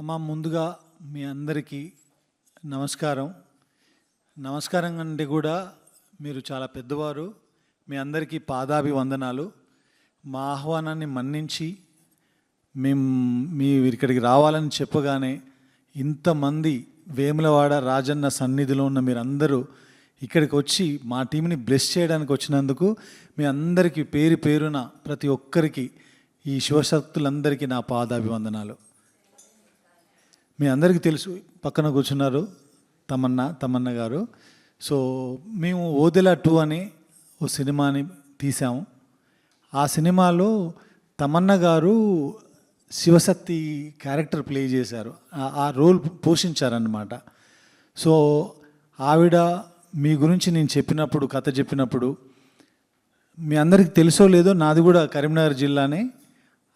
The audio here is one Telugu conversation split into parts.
అమ్మ ముందుగా మీ అందరికీ నమస్కారం. నమస్కారం అంటే కూడా మీరు చాలా పెద్దవారు. మీ అందరికీ పాదాభివందనాలు. మా ఆహ్వానాన్ని మన్నించి మీ ఇక్కడికి రావాలని చెప్పగానే ఇంతమంది వేములవాడ రాజన్న సన్నిధిలో ఉన్న మీరందరూ ఇక్కడికి వచ్చి మా టీంని బ్లెస్ చేయడానికి వచ్చినందుకు మీ అందరికీ పేరు పేరున ప్రతి ఒక్కరికి ఈ శివశక్తులందరికీ నా పాదాభివందనాలు. మీ అందరికీ తెలుసు, పక్కన కూర్చున్నారు తమన్నా గారు. సో మేము ఓదెల 2 అనే ఓ సినిమాని తీసాము. ఆ సినిమాలో తమన్నా గారు శివశక్తి క్యారెక్టర్ ప్లే చేశారు, ఆ రోల్ పోషించారన్నమాట. సో ఆవిడ మీ గురించి నేను చెప్పినప్పుడు, కథ చెప్పినప్పుడు, మీ అందరికీ తెలుసో లేదో, నాది కూడా కరీంనగర్ జిల్లానే.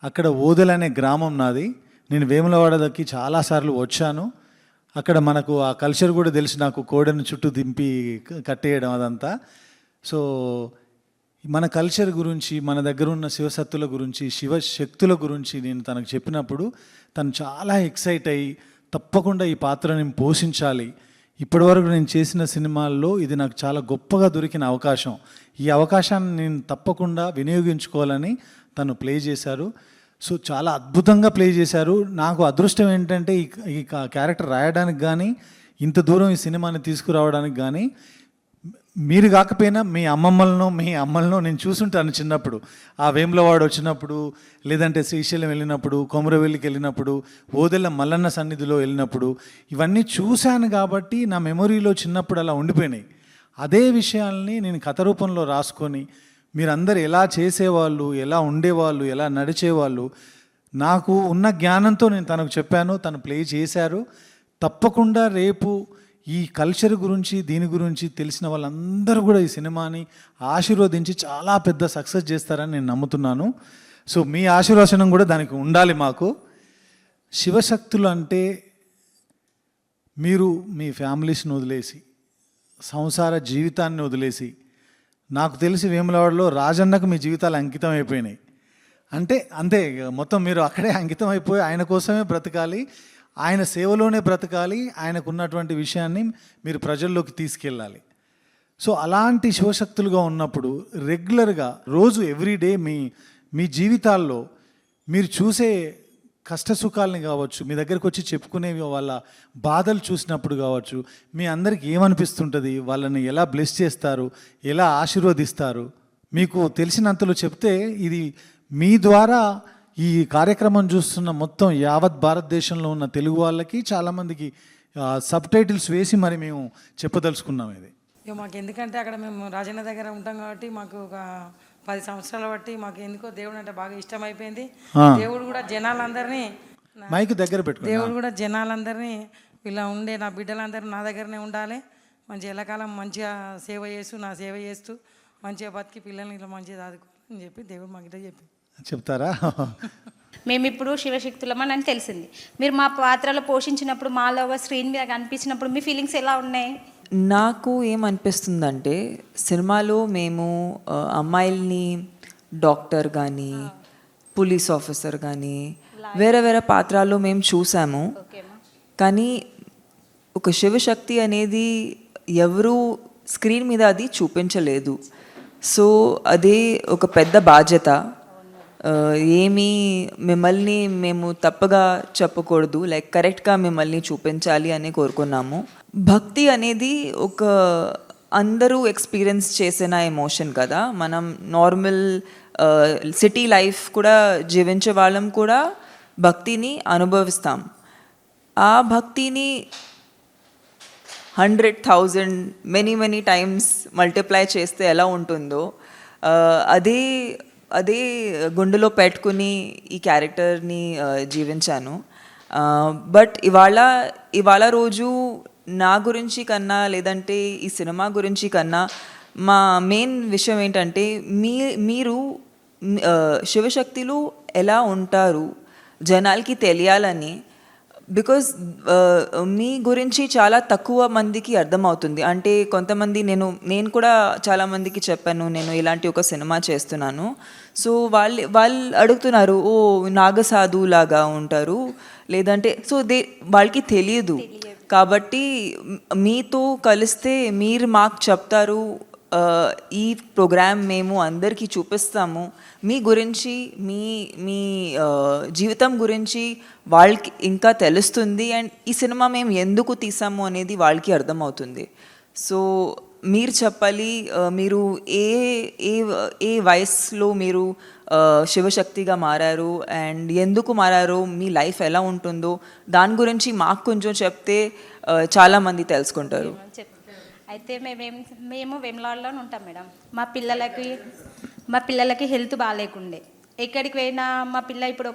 అక్కడ ఓదెల అనే గ్రామం నాది. నేను వేములవాడకి చాలాసార్లు వచ్చాను. అక్కడ మనకు ఆ కల్చర్ కూడా తెలిసి, నాకు కోడెను చుట్టూ దింపి కట్టేయడం అదంతా. సో మన కల్చర్ గురించి, మన దగ్గర ఉన్న శివశక్తుల గురించి, శివశక్తుల గురించి నేను తనకు చెప్పినప్పుడు తను చాలా ఎక్సైట్ అయ్యి, తప్పకుండా ఈ పాత్రని పోషించాలి, ఇప్పటివరకు నేను చేసిన సినిమాల్లో ఇది నాకు చాలా గొప్పగా దొరికిన అవకాశం, ఈ అవకాశాన్ని నేను తప్పకుండా వినియోగించుకోవాలని తను ప్లే చేశారు. సో చాలా అద్భుతంగా ప్లే చేశారు. నాకు అదృష్టం ఏంటంటే ఈ క్యారెక్టర్ రాయడానికి కానీ, ఇంత దూరం ఈ సినిమాని తీసుకురావడానికి కానీ, మీరు కాకపోయినా మీ అమ్మలను నేను చూసుంటాను చిన్నప్పుడు. ఆ వేములవాడ వచ్చినప్పుడు, లేదంటే శ్రీశైలం వెళ్ళినప్పుడు, కొమరవెల్లికి వెళ్ళినప్పుడు, ఓదెల మల్లన్న సన్నిధిలో వెళ్ళినప్పుడు ఇవన్నీ చూశాను కాబట్టి నా మెమొరీలో చిన్నప్పుడు అలా ఉండిపోయినాయి. అదే విషయాల్ని నేను కథ రూపంలో రాసుకొని, మీరందరూ ఎలా చేసేవాళ్ళు, ఎలా ఉండేవాళ్ళు, ఎలా నడిచేవాళ్ళు, నాకు ఉన్న జ్ఞానంతో నేను తనకు చెప్పాను, తను ప్లే చేశారు. తప్పకుండా రేపు ఈ కల్చర్ గురించి, దీని గురించి తెలిసిన వాళ్ళందరూ కూడా ఈ సినిమాని ఆశీర్వదించి చాలా పెద్ద సక్సెస్ చేస్తారని నేను నమ్ముతున్నాను. సో మీ ఆశీర్వచనం కూడా దానికి ఉండాలి మాకు. శివశక్తులు అంటే మీరు మీ ఫ్యామిలీస్ని వదిలేసి, సంసార జీవితాన్ని వదిలేసి, నాకు తెలిసి వేములవాడలో రాజన్నకు మీ జీవితాలు అంకితం అయిపోయినాయి. అంతే మొత్తం మీరు అక్కడే అంకితం అయిపోయి ఆయన కోసమే బ్రతకాలి, ఆయన సేవలోనే బ్రతకాలి, ఆయనకు ఉన్నటువంటి విషయాన్ని మీరు ప్రజల్లోకి తీసుకెళ్ళాలి. సో అలాంటి శివశక్తులుగా ఉన్నప్పుడు రెగ్యులర్గా రోజు ఎవ్రీడే మీ జీవితాల్లో మీరు చూసే కష్టసుఖాలని కావచ్చు, మీ దగ్గరకు వచ్చి చెప్పుకునేవి వాళ్ళ బాధలు చూసినప్పుడు కావచ్చు, మీ అందరికి ఏమనిపిస్తుంటుంది, వాళ్ళని ఎలా బ్లెస్ చేస్తారు, ఎలా ఆశీర్వదిస్తారు, మీకు తెలిసినంతలో చెప్తే ఇది మీ ద్వారా ఈ కార్యక్రమం చూస్తున్న మొత్తం యావత్ భారతదేశంలో ఉన్న తెలుగు వాళ్ళకి చాలామందికి సబ్ టైటిల్స్ వేసి మరి మేము చెప్పదలుచుకున్నాం. ఇది మాకు ఎందుకంటే అక్కడ మేము రాజన్న దగ్గర ఉంటాం కాబట్టి మాకు ఒక 10 సంవత్సరాల బట్టి మాకు ఎందుకో దేవుడు అంటే బాగా ఇష్టం అయిపోయింది. దేవుడు కూడా జనాలందరినీ మైక్ దగ్గర పెట్టు, దేవుడు కూడా జనాలందరినీ ఇలా ఉండే నా బిడ్డలందరూ నా దగ్గరనే ఉండాలి, మంచి ఎల్లకాలం మంచిగా సేవ చేస్తూ మంచిగా బతికి పిల్లల్ని ఇలా మంచిగా చదువుకోవాలని చెప్పి దేవుడు మాకు ఇట్లా చెప్తారా? మేము ఇప్పుడు శివశక్తులమని అని తెలిసింది. మీరు మా పాత్రలో పోషించినప్పుడు, మాలో స్క్రీన్ మీద కనిపించినప్పుడు మీ ఫీలింగ్స్ ఎలా ఉన్నాయి? నాకు ఏమనిపిస్తుందంటే, సినిమాలో మేము అమ్మాయిల్ని డాక్టర్ కానీ, పోలీస్ ఆఫీసర్ కానీ, వేరే పాత్రల్లో మేము చూసాము. కానీ ఒక శివశక్తి అనేది ఎవరు స్క్రీన్ మీద అది చూపించలేదు. సో అదే ఒక పెద్ద బాధ్యత. మిమ్మల్ని మేము తప్పగా చెప్పకూడదు, కరెక్ట్గా మిమ్మల్ని చూపించాలి అని కోరుకున్నాము. భక్తి అనేది ఒక అందరూ ఎక్స్పీరియన్స్ చేసిన ఎమోషన్ కదా. మనం నార్మల్ సిటీ లైఫ్ కూడా జీవించే వాళ్ళం కూడా భక్తిని అనుభవిస్తాం. ఆ భక్తిని 100,000 మెనీ టైమ్స్ మల్టిప్లై చేస్తే ఎలా ఉంటుందో అదే గుండెలో పెట్టుకుని ఈ క్యారెక్టర్ని జీవించాను. బట్ ఇవాళ రోజు నా గురించి కన్నా, లేదంటే ఈ సినిమా గురించి కన్నా, మా మెయిన్ విషయం ఏంటంటే మీరు శివశక్తులు ఎలా ఉంటారు జనాలకి తెలియాలని బికాజ్ మీ గురించి చాలా తక్కువ మందికి అర్థమవుతుంది. అంటే కొంతమంది నేను కూడా చాలామందికి చెప్పాను నేను ఇలాంటి ఒక సినిమా చేస్తున్నాను. సో వాళ్ళు అడుగుతున్నారు, ఓ నాగసాధు లాగా ఉంటారు లేదంటే, సో వాళ్ళకి తెలియదు. కాబట్టి మీతో కలిస్తే మీరు మాకు చెప్తారు, ఈ ప్రోగ్రామ్ మేము అందరికీ చూపిస్తాము, మీ గురించి మీ జీవితం గురించి వాళ్ళకి ఇంకా తెలుస్తుంది, అండ్ ఈ సినిమా మేము ఎందుకు తీసాము అనేది వాళ్ళకి అర్థమవుతుంది. సో మీరు చెప్పాలి, మీరు ఏ ఏ ఏ వయసులో మీరు శివశక్తిగా మారారు అండ్ ఎందుకు మారారు, మీ లైఫ్ ఎలా ఉంటుందో దాని గురించి మాకు కొంచెం చెప్తే చాలామంది తెలుసుకుంటారు. అయితే మేము వెమ్లాడలోనే ఉంటాం మేడం. మా పిల్లలకి హెల్త్ బాగాలేకుండే, ఎక్కడికి పోయినా మా పిల్ల ఇప్పుడు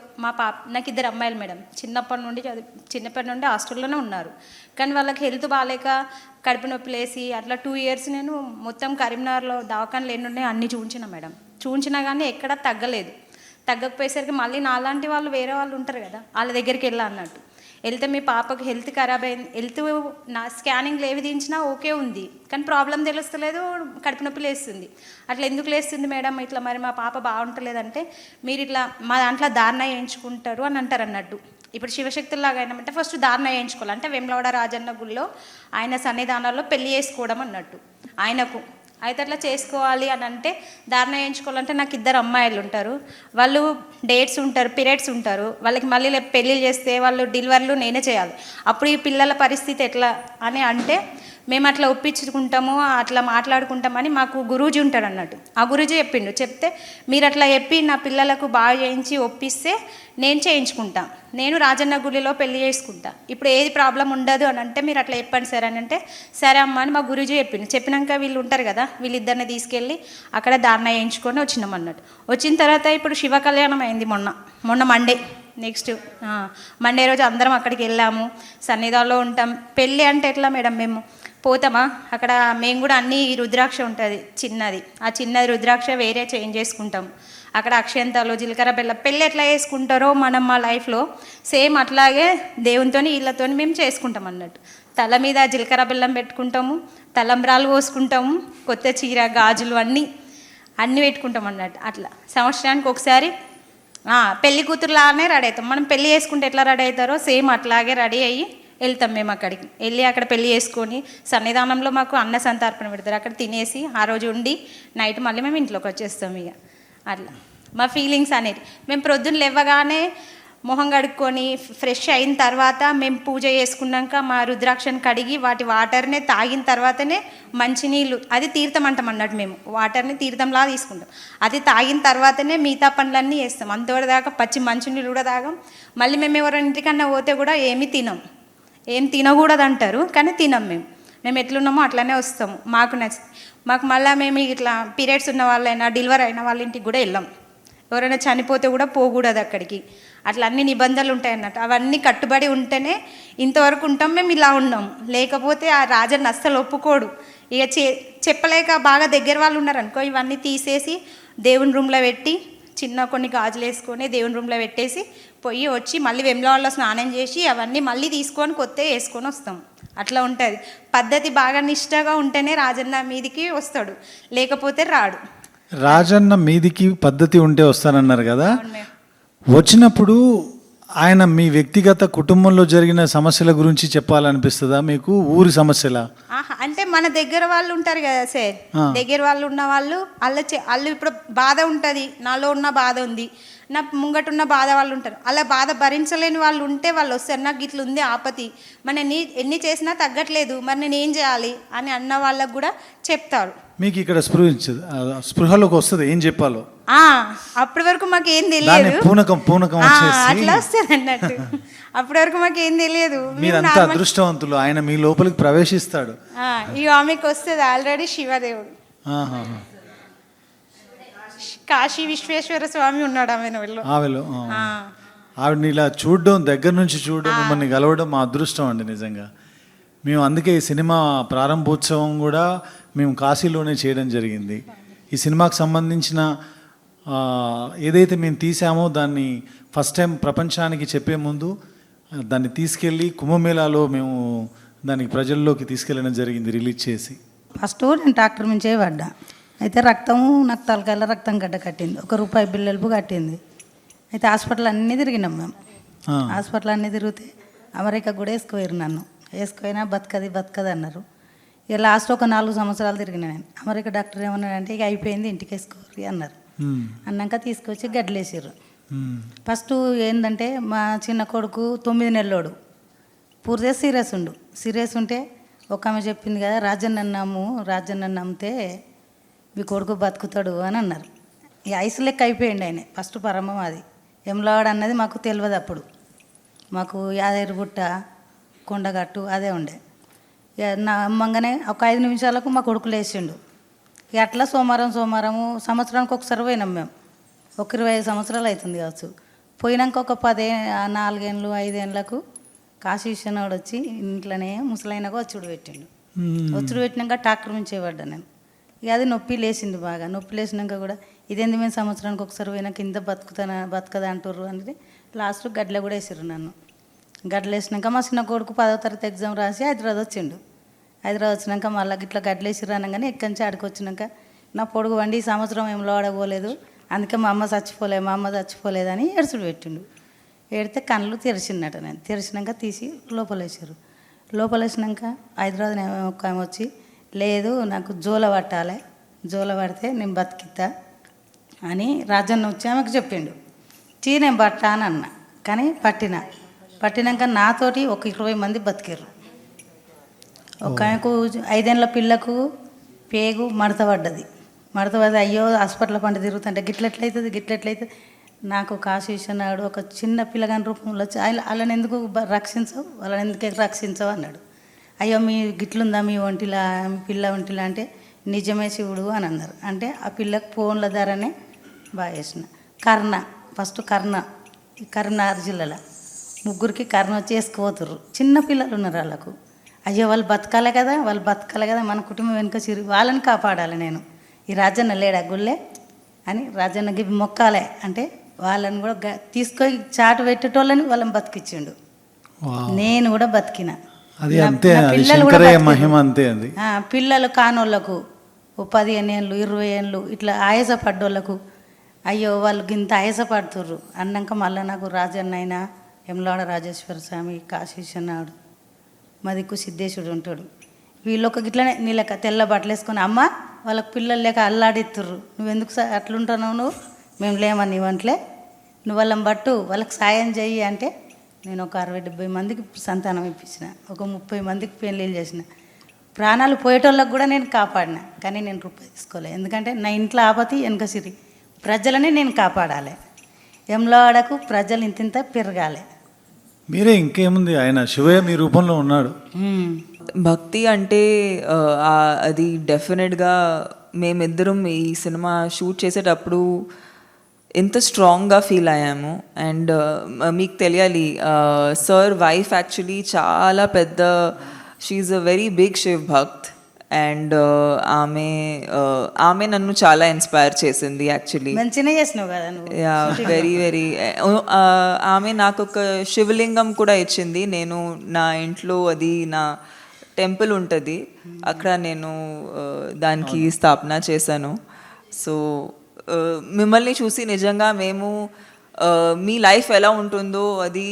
నాకు 2 అమ్మాయిలు మేడం. చిన్నప్పటి నుండి హాస్టల్లోనే ఉన్నారు. కానీ వాళ్ళకి హెల్త్ బాగాలేక కడుపు నొప్పి లేసి అట్లా 2 ఇయర్స్ నేను మొత్తం కరీంనగర్లో దవాఖానలు ఎన్నుండే అన్నీ చూపించిన మేడం. చూపించినా కానీ ఎక్కడా తగ్గలేదు. తగ్గకపోయేసరికి మళ్ళీ నాలాంటి వాళ్ళు వేరే వాళ్ళు ఉంటారు కదా, వాళ్ళ దగ్గరికి వెళ్ళా అన్నట్టు. వెళ్తే మీ పాపకు హెల్త్ ఖరాబ్ అయింది, నా స్కానింగ్లు ఏవి తీయించినా ఓకే ఉంది, కానీ ప్రాబ్లం తెలుస్తలేదు, కడుపు నొప్పి లేస్తుంది. అట్లా ఎందుకు లేస్తుంది మేడం, ఇట్లా మరి మా పాప బాగుంటలేదంటే మీరు ఇట్లా మా దాంట్లో ధారణ వేయించుకుంటారు అని అంటారు అన్నట్టు. ఇప్పుడు శివశక్తుల్లాగా అయినామంటే ఫస్ట్ ధారణ వేయించుకోవాలి. అంటే వేములవాడ రాజన్న గుళ్ళో ఆయన సన్నిధానాల్లో పెళ్లి చేసుకోవడం అన్నట్టు ఆయనకు. అయితే అట్లా చేసుకోవాలి అని అంటే ధారణ వేయించుకోవాలంటే నాకు 2 అమ్మాయిలు ఉంటారు, వాళ్ళు డేట్స్ ఉంటారు, పీరియడ్స్ ఉంటారు, వాళ్ళకి మళ్ళీ పెళ్ళిళ్ళు చేస్తే వాళ్ళు డెలివరీలు నేనే చేయాలి. అప్పుడు ఈ పిల్లల పరిస్థితి ఎట్లా అని అంటే మేము అట్లా ఒప్పించుకుంటాము, అట్లా మాట్లాడుకుంటామని మాకు గురూజీ ఉంటాడు అన్నట్టు. ఆ గురూజీ చెప్తే మీరు అట్లా చెప్పి నా పిల్లలకు బాగా చేయించి ఒప్పిస్తే నేను చేయించుకుంటా, నేను రాజన్న గుడిలో పెళ్లి చేసుకుంటా, ఇప్పుడు ఏది ప్రాబ్లం ఉండదు అని అంటే మీరు అట్లా చెప్పండి సార్ అని అంటే సరే అమ్మ అని మా గురూజీ చెప్పినాక వీళ్ళు ఉంటారు కదా, వీళ్ళిద్దరిని తీసుకెళ్ళి అక్కడ ధారణ వేయించుకొని వచ్చినాం అన్నట్టు. వచ్చిన తర్వాత ఇప్పుడు శివ కళ్యాణం అయింది మొన్న మండే. నెక్స్ట్ మండే రోజు అందరం అక్కడికి వెళ్ళాము, సన్నిధానంలో ఉంటాం. పెళ్ళి అంటే ఎట్లా మేడం, మేము పోతామా అక్కడ, మేము కూడా అన్ని రుద్రాక్ష ఉంటుంది చిన్నది, ఆ చిన్నది రుద్రాక్ష వేరే చేంజ్ చేసుకుంటాం. అక్కడ అక్షంతాలు జీలకర్ర బెల్లం పెళ్ళి ఎట్లా చేసుకుంటారో మనం మా లైఫ్లో సేమ్ అట్లాగే దేవునితో వీళ్ళతో మేము చేసుకుంటాం అన్నట్టు. తల మీద జీలకర్ర బెల్లం పెట్టుకుంటాము, తలంబ్రాలు పోసుకుంటాము, కొత్త చీర గాజులు అన్నీ పెట్టుకుంటాం అన్నట్టు. అట్లా సంవత్సరానికి ఒకసారి పెళ్లి కూతురులానే రెడీ అవుతాం. మనం పెళ్ళి చేసుకుంటే ఎట్లా రెడీ అవుతారో సేమ్ అట్లాగే రెడీ అయ్యి వెళ్తాం. మేము అక్కడికి వెళ్ళి అక్కడ పెళ్ళి చేసుకొని సన్నిధానంలో మాకు అన్న సంతర్పణ పెడతారు, అక్కడ తినేసి ఆ రోజు ఉండి నైట్ మళ్ళీ మేము ఇంట్లోకి వచ్చేస్తాం. ఇక అట్లా మా ఫీలింగ్స్ అనేది మేము ప్రొద్దున లేవగానే మొహం కడుక్కొని ఫ్రెష్ అయిన తర్వాత మేము పూజ చేసుకున్నాక మా రుద్రాక్షను కడిగి వాటి వాటర్నే తాగిన తర్వాతనే మంచినీళ్ళు, అది తీర్థం అంటాం అన్నట్టు. మేము వాటర్ని తీర్థంలా తీసుకుంటాం, అది తాగిన తర్వాతనే మిగతా పనులన్నీ చేస్తాం. అంతవరదాకా పచ్చి మంచినీళ్ళు కూడా తాగం. మళ్ళీ మేము ఎవరైనా ఇంటికన్నా పోతే కూడా ఏమీ తినం, ఏం తినకూడదు అంటారు కానీ తినం. మేము ఎట్లున్నామో అట్లనే వస్తాము, మాకు మళ్ళీ మేము ఇట్లా పీరియడ్స్ ఉన్న వాళ్ళైనా డెలివరీ అయిన వాళ్ళ ఇంటికి కూడా వెళ్ళాం. ఎవరైనా చనిపోతే కూడా పోకూడదు అక్కడికి, అట్లా అన్ని నిబంధనలు ఉంటాయి అన్నట్టు. అవన్నీ కట్టుబడి ఉంటేనే ఇంతవరకు ఉంటాం. మేము ఇలా ఉన్నాం, లేకపోతే ఆ రాజన్న అస్సలు ఒప్పుకోడు. ఇక చెప్పలేక బాగా దగ్గర వాళ్ళు ఉన్నారనుకో, ఇవన్నీ తీసేసి దేవుని రూమ్లో పెట్టి చిన్న కొన్ని గాజులు వేసుకొని దేవుని రూమ్లో పెట్టేసి పొయ్యి వచ్చి మళ్ళీ వెమ్లవాడలో స్నానం చేసి అవన్నీ మళ్ళీ తీసుకొని కొత్త వేసుకొని వస్తాం. అట్లా ఉంటుంది పద్ధతి. బాగా నిష్టగా ఉంటేనే రాజన్న మీదికి వస్తాడు, లేకపోతే రాడు. రాజన్న మీదికి పద్ధతి ఉంటే వస్తానన్నారు కదా, వచ్చినప్పుడు ఆయన మీ వ్యక్తిగత కుటుంబంలో జరిగిన సమస్యల గురించి చెప్పాలనిపిస్తుందా మీకు, ఊరి సమస్యల? అంటే మన దగ్గర వాళ్ళు ఉంటారు కదా సార్, దగ్గర వాళ్ళు ఉన్న వాళ్ళు వాళ్ళు ఇప్పుడు బాధ ఉంటుంది, నాలో ఉన్న బాధ ఉంది, నా ముంగటున్న బాధ వాళ్ళు ఉంటారు, అలా బాధ భరించలేని వాళ్ళు ఉంటే వాళ్ళు వస్తారు, నాకు ఇట్లా ఉంది ఆపతి, మరి ఎన్ని చేసినా తగ్గట్లేదు, మరి నేను ఏం చేయాలి అని అన్న వాళ్ళకు కూడా చెప్తారు. మీకు ఇక్కడ స్పృహలోకి వస్తుంది ఏం చెప్పాలో, అప్పటి వరకు మాకు ఏం తెలియదు, పూనకం అట్లా వస్తుంది అన్నట్టు. అప్పటి వరకు మాకు ఏం తెలియదు. మీరంతా అదృష్టవంతులు, ఆయన మీ లోపలికి ప్రవేశిస్తాడు. ఇక ఆమెకు వస్తుంది ఆల్రెడీ శివదేవుడు, కాశీ విశ్వేశ్వర స్వామి ఉన్నాడు ఆమెలో. ఆవిడని ఇలా చూడడం, దగ్గర నుంచి చూడడం, మిమ్మల్ని కలవడం మా అదృష్టం అండి నిజంగా. మేము అందుకే ఈ సినిమా ప్రారంభోత్సవం కూడా మేము కాశీలోనే చేయడం జరిగింది. ఈ సినిమాకు సంబంధించిన ఏదైతే మేము తీసామో దాన్ని ఫస్ట్ టైం ప్రపంచానికి చెప్పే ముందు దాన్ని తీసుకెళ్ళి కుంభమేళాలో మేము దానికి ప్రజల్లోకి తీసుకెళ్ళడం జరిగింది రిలీజ్ చేసి. ఫస్ట్ నేను ట్రాక్టర్ నుంచే పడ్డా. అయితే రక్తము నాకు తలకాయల రక్తం గడ్డ కట్టింది, ₹1 బిల్లెలుపు కట్టింది. అయితే హాస్పిటల్ అన్నీ తిరిగినాం మేము. హాస్పిటల్ అన్నీ తిరిగితే అమెరికా కూడా వేసుకోయారు నన్ను. వేసుకోయినా బతకది అన్నారు. ఇక లాస్ట్ ఒక 4 సంవత్సరాలు తిరిగిన నేను. అమెరికా డాక్టర్ ఏమన్నాడంటే ఇక అయిపోయింది ఇంటికి వేసుకోరు అన్నారు. అన్నాక తీసుకొచ్చి గడ్డలేసారు. ఫస్ట్ ఏంటంటే మా చిన్న కొడుకు 9 నెలలోడు పూర్తిగా సీరియస్ ఉంటే ఒక ఆమె చెప్పింది కదా, రాజన్న నమ్మితే మీ కొడుకు బతుకుతాడు అని అన్నారు. ఇక ఐసు లెక్క అయిపోయింది ఆయన. ఫస్ట్ పరమం అది ఎమ్లవాడ అన్నది మాకు తెలియదు అప్పుడు. మాకు యాదగిరిగుట్ట కొండగట్టు అదే ఉండే. ఇక నా అమ్మంగానే ఒక 5 నిమిషాలకు మా కొడుకు లేచిండు. ఇక అట్లా సోమవారం సంవత్సరానికి ఒకసారి పోయినాం మేము. ఒక 25 సంవత్సరాలు అవుతుంది కావచ్చు. పోయినాక ఒక 4 ఏళ్ళు 5 ఏళ్ళకు కాశీశ్వరుడు వచ్చి ఇంట్లోనే ముసలైనగా వచ్చుడు పెట్టినాక ట్రాక్టర్ నుంచి పడ్డా నేను. ఇక అది నొప్పి లేచింది బాగా. నొప్పి లేచినాక కూడా ఇదేంది మేము సంవత్సరానికి ఒకసారి పోయినాక ఇంత బతకదా అంటారు అనేది లాస్ట్ గడ్డలో కూడా వేసారు నన్ను. గడ్డలు వేసినాక మా చిన్న కొడుకు 10వ తరగతి ఎగ్జామ్ రాసి హైదరాబాద్ వచ్చిండు. హైదరాబాద్ వచ్చినాక మళ్ళీ ఇట్లా గడ్డలు వేసిర్రు అనగానే ఇక్కడి నుంచి ఆడికి వచ్చినాక నా పొడుగు వండి ఈ సంవత్సరం ఏం లోడకపోలేదు, అందుకే మా అమ్మ చచ్చిపోలేదని ఏడుచుడు పెట్టిండు. ఏడితే కళ్ళు తెరిచిందట. నేను తెరిచినాక తీసి లోపలేసారు. లోపలేసినాక హైదరాబాద్ ఒక ఆమె వచ్చి లేదు నాకు జోల పడితే నేను బతికిద్దా అని రాజన్న వచ్చి ఆమెకు చెప్పిండు. నేను పట్టా అని అన్నా. కానీ పట్టినాక నాతోటి ఒక 20 మంది బతికారు. ఒక ఆమెకు 5 ఏళ్ళ పిల్లకు పేగు మడత పడ్డది. అయ్యో హాస్పిటల్ పంట తిరుగుతుంటే గిట్లెట్లయితుంది. నాకు కాశీశ్వరుడు ఒక చిన్న పిల్లగాని రూపంలో వచ్చి వాళ్ళని ఎందుకు రక్షించవు అన్నాడు. అయ్యో మీ గిట్లుందా మీ ఒంటిలా మీ పిల్ల ఒంటిలా అంటే నిజమే శివుడు అని అన్నారు. అంటే ఆ పిల్లకు ఫోన్ల ధరనే బాగా వేసిన. ఫస్ట్ కరీంనగర్ జిల్లాలో 3 కర్ణ వచ్చి వేసుకుపోతుర్రు. చిన్న పిల్లలు ఉన్నారు వాళ్ళకు. అయ్యో వాళ్ళు బతకాలి కదా మన కుటుంబం వెనుక వాళ్ళని కాపాడాలి. నేను ఈ రాజన్న లేడా గుళ్ళే అని రాజన్నకి మొక్కాలే అంటే వాళ్ళని కూడా తీసుకొని చాటు పెట్టేటోళ్ళని వాళ్ళని బతికిచ్చిండు. నేను కూడా బతికిన. పిల్లలు కానోళ్ళకు 15 ఏళ్ళు 20 ఏళ్ళు ఇట్లా ఆయాసపడ్డోళ్ళకు అయ్యో వాళ్ళు ఇంత ఆయాసపడుతుర్రు అన్నాక మళ్ళీ నాకు రాజన్న అయినా యమలాడ రాజేశ్వర స్వామి కాశీశ్వరుడు మా దిక్కు సిద్ధేశ్వరుడు ఉంటాడు. వీళ్ళొక గిట్లనే నీళ్ళక తెల్ల బట్టలు వేసుకొని అమ్మ వాళ్ళకి పిల్లలు లేక అల్లాడిత్తుర్రు, నువ్వెందుకు అట్లుంటున్నావు, మేము లేమని ఇవ్వంట్లే, నువ్వు వాళ్ళని బట్టు వాళ్ళకి సాయం చెయ్యి అంటే నేను ఒక 60-70 మందికి సంతానం ఇప్పించిన, ఒక 30 మందికి పెళ్ళిళ్ళు చేసిన. ప్రాణాలు పోయేటోళ్ళకి కూడా నేను కాపాడిన. కానీ నేను రూపాయి తీసుకోలేదు. ఎందుకంటే నా ఇంట్లో ఆపతి వెనుక సిరి ప్రజలని నేను కాపాడాలి. యమలాడకు ప్రజలు ఇంతింత పెరగాలి. మీరే ఇంకేముంది, ఆయన శివయ్య మీ రూపంలో ఉన్నాడు. భక్తి అంటే అది డెఫినెట్గా మేమిద్దరం ఈ సినిమా షూట్ చేసేటప్పుడు ఎంత స్ట్రాంగ్గా ఫీల్ అయ్యాము. అండ్ మీకు తెలియాలి సార్ వైఫ్ యాక్చువల్లీ చాలా పెద్ద, she's a very big Shiv bhakt. And ఆమె నన్ను చాలా ఇన్స్పైర్ చేసింది యాక్చువల్లీ. వెరీ వెరీ ఆమె నాకు ఒక శివలింగం కూడా ఇచ్చింది. నేను నా ఇంట్లో అది నా టెంపుల్ ఉంటుంది అక్కడ నేను దానికి స్థాపన చేశాను. సో మిమ్మల్ని చూసి నిజంగా మేము మీ లైఫ్ ఎలా ఉంటుందో అది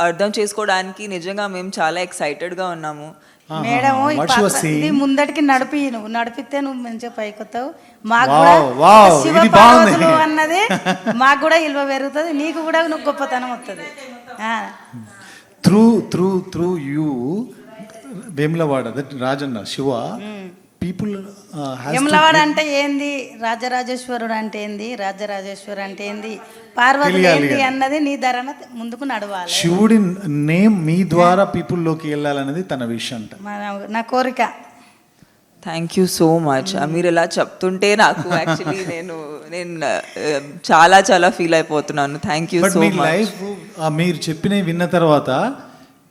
అర్థం చేసుకోవడానికి నిజంగా మేము చాలా ఎక్సైటెడ్గా ఉన్నాము. మేడం ముందటికి నడిపితే నువ్వు మంచిగా పైకొస్తావు, మాకు అన్నది మాకు కూడా విలువ పెరుగుతుంది, నీకు కూడా నువ్వు గొప్పతనం వస్తుంది. Through you Vemulawada Rajanna Shiva people Vemulawada అంటే ఏంది, రాజరాజేశ్వరుడు అంటే ఏంది, పార్వతి ఏంది అన్నది నీ ధరణ ముందుకు నడవాలి. శివుడి నేమ్ మీ ద్వారా పీపుల్ లోకి వెళ్ళాలనేది తన విషయం అంట, నా కోరిక. Thank you so much. మీరు ఇలా చెప్తుంటే నాకు యాక్చువల్లీ నేను చాలా చాలా ఫీల్ అయిపోతున్నాను. Thank you so much. Life మీరు చెప్పినవి విన్న తర్వాత,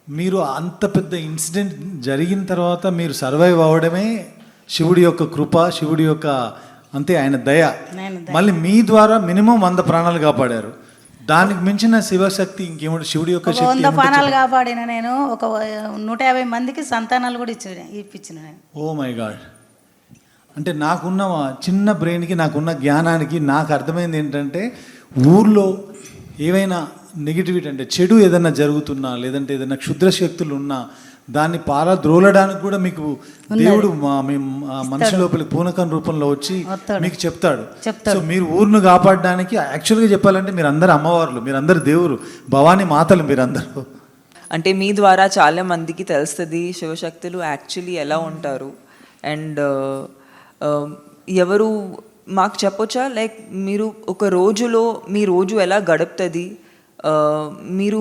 మీరు అంత పెద్ద ఇన్సిడెంట్ జరిగిన తర్వాత మీరు సర్వైవ్ అవ్వడమే శివుడి యొక్క కృప, శివుడి యొక్క అంతే ఆయన దయ. మళ్ళీ మీ ద్వారా మినిమం 100 ప్రాణాలు కాపాడారు. దానికి మించిన శివశక్తి ఇంకేమిటి? శివుడి యొక్క ఒక శక్తి 100 ఏమిటో పానాలు చెప్పండి. కాపాడిన నేను, ఒక 150 మందికి సంతానాలు కూడా ఇప్పించిన నేను. Oh my god. అంటే నాకున్న చిన్న బ్రెయిన్కి, నాకున్న జ్ఞానానికి నాకు అర్థమైంది ఏంటంటే, ఊర్లో ఏవైనా నెగిటివిటీ అంటే చెడు ఏదైనా జరుగుతున్నా, లేదంటే ఏదైనా క్షుద్ర శక్తులు ఉన్నా దాన్ని పారద్రోలడానికి కూడా మీకు దేవుడు మనిషి లోపలికి పూనకం రూపంలో వచ్చి మీకు చెప్తాడు. సో మీరు ఊరును కాపాడడానికి యాక్చువల్గా చెప్పాలంటే మీరు అందరు అమ్మవార్లు, మీరు అందరు దేవురు, భవానీ మాతలు మీరందరూ. అంటే మీ ద్వారా చాలా మందికి తెలుస్తుంది శివశక్తులు యాక్చువల్లీ ఎలా ఉంటారు. అండ్ ఎవరు మాకు చెప్పొచ్చా, లైక్ మీరు ఒక రోజులో మీ రోజు ఎలా గడుపుతుంది? మీరు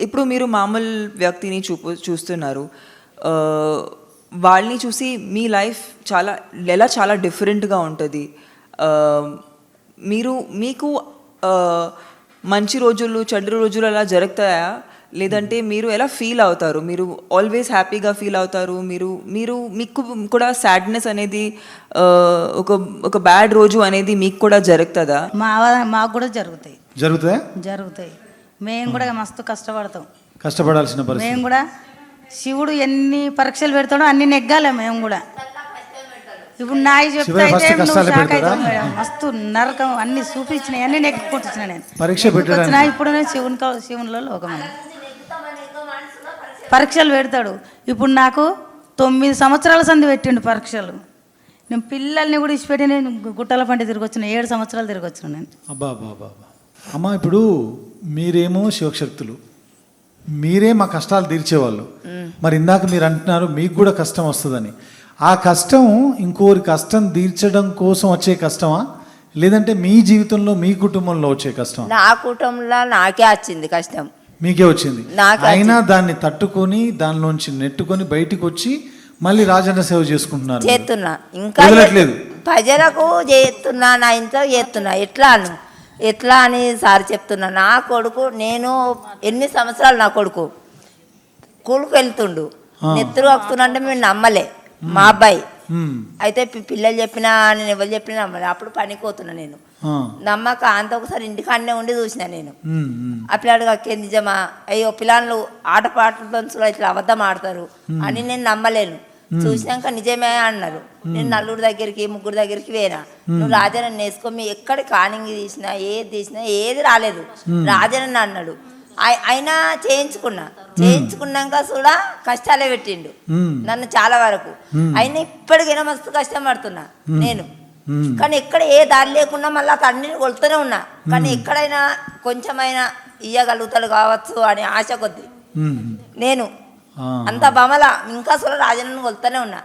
ఇప్పుడు మీరు మామూలు వ్యక్తిని చూస్తున్నారు, వాళ్ళని చూసి మీ లైఫ్ చాలా డిఫరెంట్గా ఉంటుంది. మీకు మంచి రోజులు చెడు రోజులు అలా జరుగుతాయా, లేదంటే మీరు ఎలా ఫీల్ అవుతారు? మీరు ఆల్వేస్ హ్యాపీగా ఫీల్ అవుతారు? మీకు కూడా సాడ్నెస్ అనేది ఒక బ్యాడ్ రోజు అనేది మీకు కూడా జరుగుతుందా? మాకు కూడా జరుగుతాయి. మేము కూడా మస్తు కష్టపడాల్సిన పరిస్థితి. మేము కూడా శివుడు ఎన్ని పరీక్షలు పెడతాడో అన్ని నెగ్గాలి మేము కూడా. ఇప్పుడు నాయి చెప్తే మేడం మస్తు నరకం అన్ని చూపించినాయి, అన్ని నెగ్గుకుంటున్నా నేను. పరీక్ష పెట్టిన ఇప్పుడు నేను శివునిలో లోకమైన పరీక్షలు పెడతాడు. ఇప్పుడు నాకు 9 సంవత్సరాల సంధి పెట్టిండు పరీక్షలు. నేను పిల్లల్ని కూడా ఇచ్చిపెట్టి నేను గుట్టల పంట తిరిగి వచ్చిన 7 సంవత్సరాలు తిరిగి వచ్చిన నేను. అబ్బా అమ్మ, ఇప్పుడు మీరేమో శివశక్తులు, మీరే మా కష్టాలు తీర్చేవాళ్ళు. మరి ఇందాక మీరు అంటున్నారు మీకు కూడా కష్టం వస్తుందని. ఆ కష్టం ఇంకోరి కష్టం తీర్చడం కోసం వచ్చే కష్టమా, లేదంటే మీ జీవితంలో మీ కుటుంబంలో వచ్చే కష్టం? నా కుటుంబంలో నాకే వచ్చింది కష్టం. మీకే వచ్చింది. అయినా దాన్ని తట్టుకొని దానిలోంచి నెట్టుకొని బయటికి వచ్చి మళ్ళీ రాజన్న సేవ చేసుకుంటున్నారు. చేస్తున్నా, ఇంకా ప్రజలకు చేస్తున్నా, నా ఇంట్లో చేస్తున్నా. ఎట్లా అని సార్ చెప్తున్నా. నా కొడుకు, నేను 8 సంవత్సరాలు నా కొడుకు స్కూల్కి వెళ్తుండు, నెత్తురు వస్తున్నా అంటే మేము నమ్మలే. మా అబ్బాయి అయితే పిల్లలు చెప్పినా, నేను ఎవరు చెప్పినా నమ్మలే. అప్పుడు పనిపోతున్నా నేను, నమ్మక అంత ఒకసారి ఇంటికాడనే ఉండి చూసిన నేను. ఆ పిల్లాడు అక్కే నిజమా, అయ్యో పిల్లలు ఆటపాటలతో ఇట్లా అబద్ధం ఆడతారు అని నేను నమ్మలేను. చూసినాక నిజమే అన్నారు. నేను నలుగురు దగ్గరికి 3 దగ్గరికి పోయినా. నువ్వు రాజనని వేసుకోమి, ఎక్కడ కానింగ్ తీసినా ఏది రాలేదు. రాజనని అన్నాడు. అయినా చేయించుకున్నాక కూడా కష్టాలే పెట్టిండు నన్ను చాలా వరకు. అయినా ఇప్పటికైనా మస్తు కష్టం పడుతున్నా నేను. కానీ ఎక్కడ ఏ దారి లేకుండా మళ్ళీ తండ్రిని కొలుతూనే ఉన్నా. కానీ ఎక్కడైనా కొంచెమైనా ఇయ్యగలుగుతాడు కావచ్చు అని ఆశ కొద్ది నేను అంత బమల ఇంకా అసలు రాజన్నను కొలుతూనే ఉన్నా.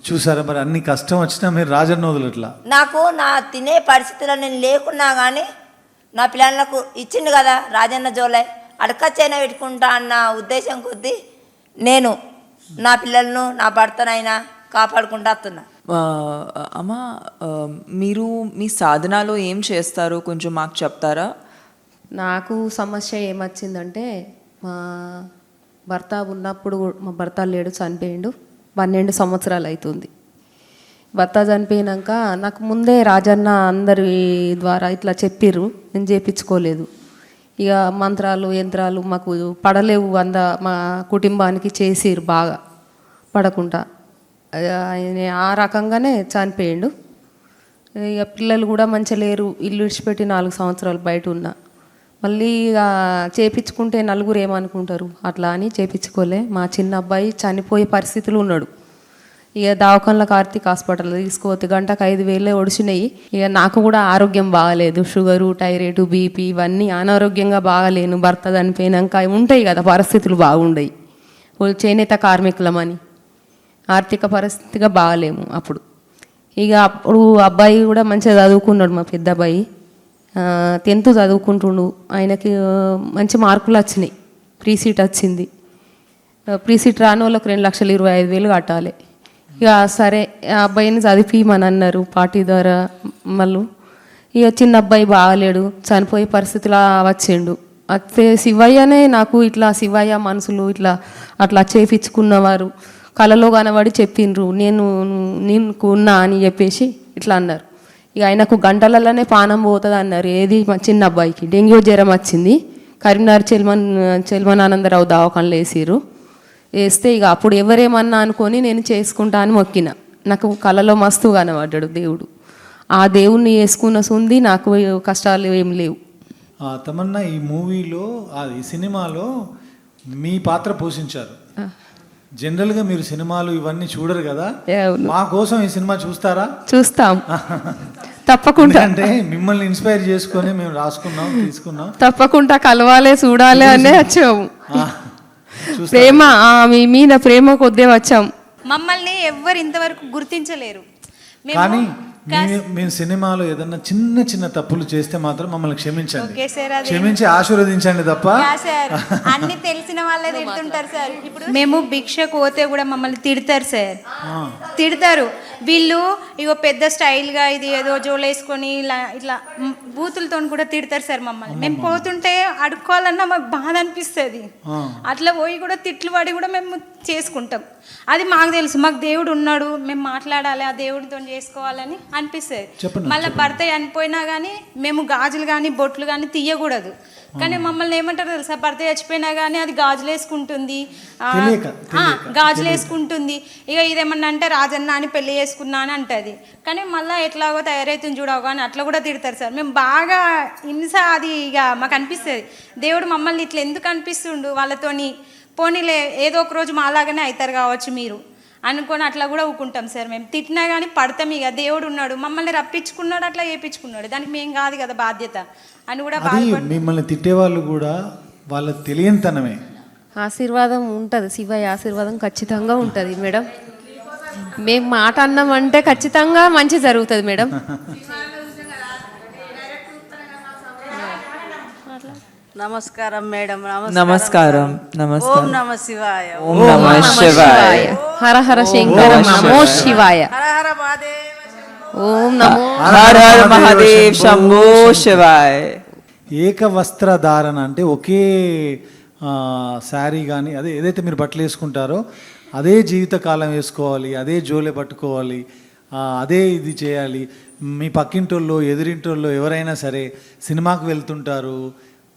చూసారా మరి, అన్ని కష్టం వచ్చినా మీరు రాజన్న వదలట్లా. నాకు నా తినే పరిస్థితిలో నేను లేకున్నా కానీ నా పిల్లలకు ఇచ్చిండు కదా రాజన్న జోలై, అడకచ్చైనా పెట్టుకుంటా అన్న ఉద్దేశం కొద్దీ నేను నా పిల్లలను నా భర్తనైనా కాపాడుకుంటా వస్తున్నా. అమ్మ, మీరు మీ సాధనలో ఏం చేస్తారో కొంచెం మాకు చెప్తారా? నాకు సమస్య ఏమొచ్చిందంటే, మా భర్త ఉన్నప్పుడు, మా భర్త లేడు, చనిపోయిండు. 12 సంవత్సరాలు అవుతుంది. భర్త చనిపోయినాక నాకు ముందే రాజన్న అందరి ద్వారా ఇట్లా చెప్పిర్రు, నేను చేయించుకోలేదు. ఇక మంత్రాలు యంత్రాలు మాకు పడలేవు, మా కుటుంబానికి చేసిర్రు బాగా పడకుండా. ఆయన ఆ రకంగానే చనిపోయిండు. ఇక పిల్లలు కూడా మంచిగా లేరు, ఇల్లు విడిచిపెట్టి 4 సంవత్సరాలు బయట ఉన్నా. మళ్ళీ ఇక చేయించుకుంటే నలుగురు ఏమనుకుంటారు అట్లా అని చేయించుకోలే. మా చిన్న అబ్బాయి చనిపోయే పరిస్థితులు ఉన్నాడు. ఇక దవాఖానలో కార్తీక్ హాస్పిటల్ తీసుకోవద్దు, గంటకు 5,000 ఒడిచినాయి. ఇక నాకు కూడా ఆరోగ్యం బాగాలేదు, షుగరు, థైరాయిడ్, బీపీ ఇవన్నీ అనారోగ్యంగా బాగాలేను. భర్త చనిపోయినాక ఉంటాయి కదా పరిస్థితులు బాగుండయి. చేనేత కార్మికులమని ఆర్థిక పరిస్థితిగా బాగాలేము అప్పుడు. ఇక అప్పుడు అబ్బాయి కూడా మంచిగా చదువుకున్నాడు, మా పెద్ద అబ్బాయి 10th చదువుకుంటుండు. ఆయనకి మంచి మార్కులు వచ్చినాయి, ఫ్రీ సీట్ వచ్చింది. ఫ్రీ సీట్ రాని వాళ్ళకి 2,25,000 కట్టాలి. ఇక సరే ఆ అబ్బాయిని చదివిమని అన్నారు పార్టీ ద్వారా. మళ్ళీ ఇక చిన్న అబ్బాయి బాగాలేడు, చనిపోయే పరిస్థితిలో వచ్చిండు. అయితే శివయ్యనే నాకు ఇట్లా శివయ్య మనుషులు ఇట్లా అట్లా చేపించుకున్నవారు కలలో కనబడి చెప్పిండ్రు, నేను ఉన్నా అని చెప్పేసి ఇట్లా అన్నారు. ఇక ఆయనకు గంటలలోనే పానం పోతుంది అన్నారు. ఏది మా చిన్న అబ్బాయికి డెంగ్యూ జ్వరం వచ్చింది. కరీంనగర్ చెల్మనానందరావు దవాఖానలో వేసిర్రు. వేస్తే ఇక అప్పుడు ఎవరేమన్నా అనుకొని నేను చేసుకుంటా అని మొక్కిన. నాకు కళలో మస్తు కనబడ్డాడు దేవుడు. ఆ దేవుణ్ణి వేసుకున్న సుంది నాకు కష్టాలు ఏం లేవు. తమన్నా, ఈ మూవీలో ఈ సినిమాలో మీ పాత్ర పోషించారు. జనరల్గా మీరు సినిమాలు ఇవన్నీ చూడరు కదా, మా కోసం ఈ సినిమా చూస్తారా? చూస్తాం తప్పకుండా. అంటే మిమ్మల్ని ఇన్స్పైర్ చేసుకొని మేము రాసుకున్నాం, తీసుకున్నాం. తప్పకుండా కలవాలే, చూడాలి అనే వచ్చాము. ప్రేమ, మీ మీద ప్రేమ కొద్దే వచ్చాం. మమ్మల్ని ఎవ్వరు ఇంతవరకు గుర్తించలేరు. కానీ మేము సినిమాలో ఏదన్నా చిన్న చిన్న తప్పులు చేస్తే మాత్రం మమ్మల్ని క్షమించండి, క్షమించి ఆశీర్వదించండి తప్ప. అన్ని తెలిసిన వాళ్ళే తిడుతుంటారు సార్. ఇప్పుడు మేము భిక్షకు పోతే కూడా మమ్మల్ని తిడతారు సార్, తిడతారు. వీళ్ళు ఇగో పెద్ద స్టైల్గా ఇది ఏదో జోలేసుకొని ఇట్లా బూతులతో కూడా తిడతారు సార్ మమ్మల్ని. మేము పోతుంటే అడుక్కోవాలన్నా మాకు బాధ అనిపిస్తుంది. అట్లా పోయి కూడా తిట్లు పడి కూడా మేము చేసుకుంటాం. అది మాకు తెలుసు, మాకు దేవుడు ఉన్నాడు, మేము మాట్లాడాలి, ఆ దేవుడితో చేసుకోవాలని అనిపిస్తుంది. మళ్ళీ భర్త చనిపోయినా కానీ మేము గాజులు కానీ బొట్లు కానీ తీయకూడదు. కానీ మమ్మల్ని ఏమంటారు తెలుసా, భర్త చచ్చిపోయినా కానీ అది గాజులు వేసుకుంటుంది, గాజులు వేసుకుంటుంది. ఇక ఇదేమన్నా అంటే రాజన్న అని పెళ్లి చేసుకున్నా అని అంటది. కానీ మళ్ళీ ఎట్లాగో తయారైతుంది చూడవు కానీ అట్లా కూడా తిడతారు సార్. మేము బాగా హింస అది ఇక మాకు అనిపిస్తుంది. దేవుడు మమ్మల్ని ఇట్లా ఎందుకు అనిపిస్తుండు వాళ్ళతోని, పోనీలే ఏదో ఒక రోజు మాలాగానే అవుతారు కావచ్చు మీరు అనుకొని అట్లా కూడా ఊకుంటాం సార్. మేము తిట్టినా కానీ పడతాం. ఇక దేవుడు ఉన్నాడు, మమ్మల్ని రప్పించుకున్నాడు, అట్లా చేయించుకున్నాడు, దానికి మేము కాదు కదా బాధ్యత అని కూడా. మిమ్మల్ని తిట్టేవాళ్ళు కూడా వాళ్ళ తెలియనితనమే. ఆశీర్వాదం ఉంటుంది, శివయ్య ఆశీర్వాదం ఖచ్చితంగా ఉంటుంది మేడం. మేము మాట అన్నామంటే ఖచ్చితంగా మంచి జరుగుతుంది మేడం. నమస్కారం మేడం. నమస్కారం. ఓం నమ శివాయ. ఓం నమ శివాయ. హర హర శంకర నమో శివాయ. హర హర మహాదేవ. ఓం నమో హర హర మహాదేవ్ శంభో శివాయ. ఏకవస్త్రధారణ అంటే ఒకే శారీ కానీ అదే ఏదైతే మీరు బట్టలు వేసుకుంటారో అదే జీవితకాలం వేసుకోవాలి, అదే జోలే పట్టుకోవాలి, అదే ఇది చేయాలి. మీ పక్కింటోళ్ళు ఎదురింటోళ్ళు ఎవరైనా సరే సినిమాకి వెళ్తుంటారు,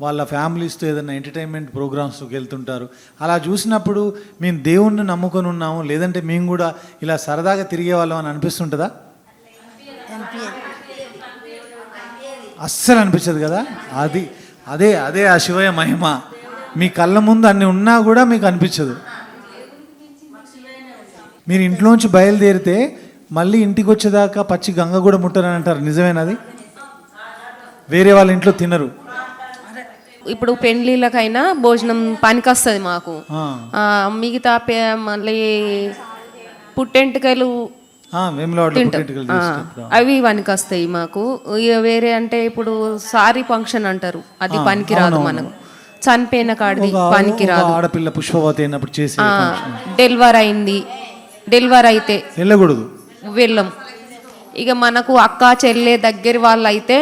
వాళ్ళ ఫ్యామిలీస్తో ఏదైనా ఎంటర్టైన్మెంట్ ప్రోగ్రామ్స్కి వెళ్తుంటారు. అలా చూసినప్పుడు మేము దేవుణ్ణి నమ్ముకొని ఉన్నాము, లేదంటే మేము కూడా ఇలా సరదాగా తిరిగే వాళ్ళం అని అనిపిస్తుంటుందా? అస్సలు అనిపించదు కదా. అది అదే అదే ఆ శివయ్య మహిమ. మీ కళ్ళ ముందు అన్ని ఉన్నా కూడా మీకు అనిపించదు. మీరు ఇంట్లోంచి బయలుదేరితే మళ్ళీ ఇంటికి వచ్చేదాకా పచ్చి గంగ కూడా ముట్టరని అంటారు, నిజమేనది? వేరే వాళ్ళ ఇంట్లో తినరు. ఇప్పుడు పెండ్లీలకైనా భోజనం పనికొస్తుంది మాకు. మిగతా మళ్ళీ పుట్టెంటుకలు అవి పనికొస్తాయి మాకు. ఇక వేరే అంటే ఇప్పుడు సారీ ఫంక్షన్ అంటారు, అది పనికిరాదు. మనకు చనిపోయిన కాడిది పనికిరాదు. ఆడపిల్ల పుష్పవతి అయినప్పుడు చేసి డెలివరీ అయింది, డెలివరీ అయితే వెళ్ళకూడదు, వెళ్ళం. ఇక మనకు అక్క చెల్లె దగ్గర వాళ్ళు అయితే